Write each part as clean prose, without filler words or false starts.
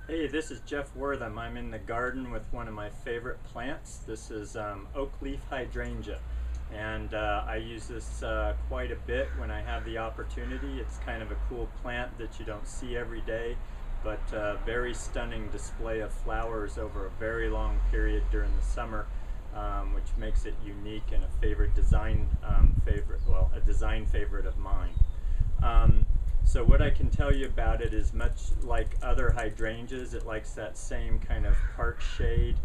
Hey, this is Jeff Wortham. I'm in the garden with one of my favorite plants. This is Oakleaf Hydrangea, and I use this quite a bit when I have the opportunity. It's kind of a cool plant that you don't see every day, but very stunning display of flowers over a very long period during the summer, which makes it unique and a favorite design a design favorite of mine. So what I can tell you about it is much like other hydrangeas, it likes that same kind of part shade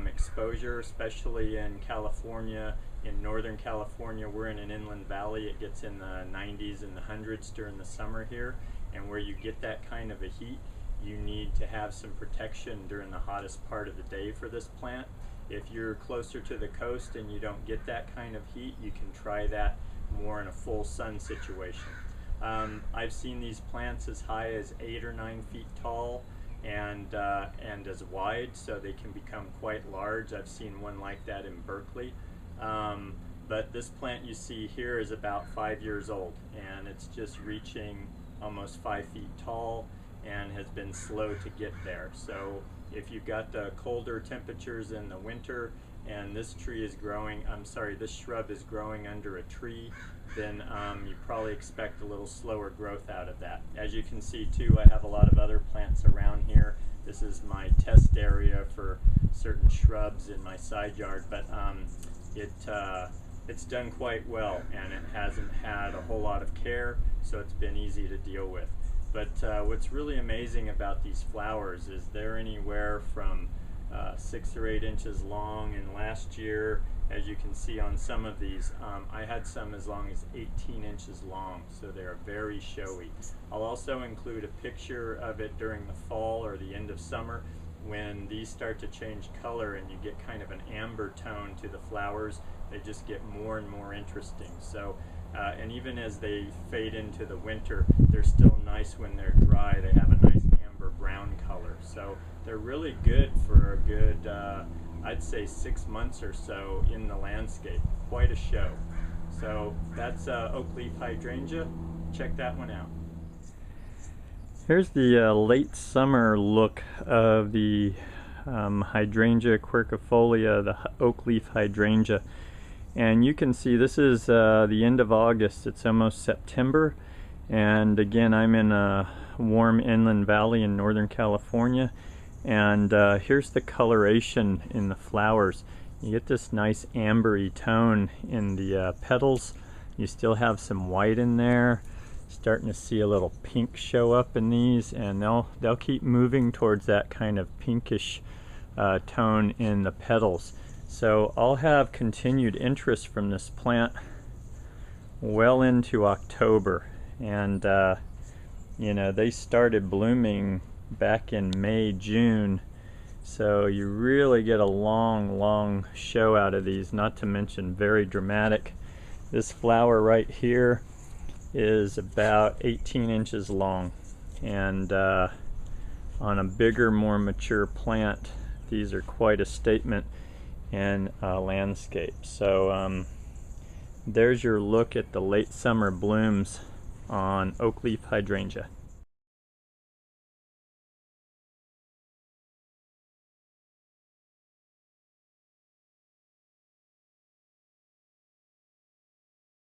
exposure, especially in California. In Northern California, we're in an inland valley. It gets in the 90s and the hundreds during the summer here, and where you get that kind of a heat, you need to have some protection during the hottest part of the day for this plant. If you're closer to the coast and you don't get that kind of heat, you can try that more in a full sun situation. I've seen these plants as high as 8 or 9 feet tall and as wide, so they can become quite large. I've seen one like that in Berkeley. But this plant you see here is about 5 years old, and it's just reaching almost 5 feet tall and has been slow to get there. So if you've got the colder temperatures in the winter and this shrub is growing under a tree, then you probably expect a little slower growth out of that. As you can see too, I have a lot of other plants around here. This is my test area for certain shrubs in my side yard, but it's done quite well, and it hasn't had a whole lot of care, so it's been easy to deal with. But what's really amazing about these flowers is they're anywhere from 6 or 8 inches long, and last year, as you can see on some of these, I had some as long as 18 inches long, so they're very showy. I'll also include a picture of it during the fall or the end of summer when these start to change color and you get kind of an amber tone to the flowers. They just get more and more interesting. So, and even as they fade into the winter, they're still nice when they're dry. They have a nice amber brown color. So they're really good for a good, I'd say 6 months or so in the landscape. Quite a show. So that's Oakleaf Hydrangea. Check that one out. Here's the late summer look of the Hydrangea quercifolia, the Oakleaf Hydrangea. And you can see this is the end of August. It's almost September. And again, I'm in a warm inland valley in Northern California. And here's the coloration in the flowers. You get this nice ambery tone in the petals. You still have some white in there. Starting to see a little pink show up in these, and they'll keep moving towards that kind of pinkish tone in the petals. So I'll have continued interest from this plant well into October, and you know, they started blooming back in May, June, so you really get a long show out of these, not to mention very dramatic. This flower right here is about 18 inches long, and on a bigger, more mature plant, these are quite a statement in landscape. So there's your look at the late summer blooms on Oakleaf Hydrangea.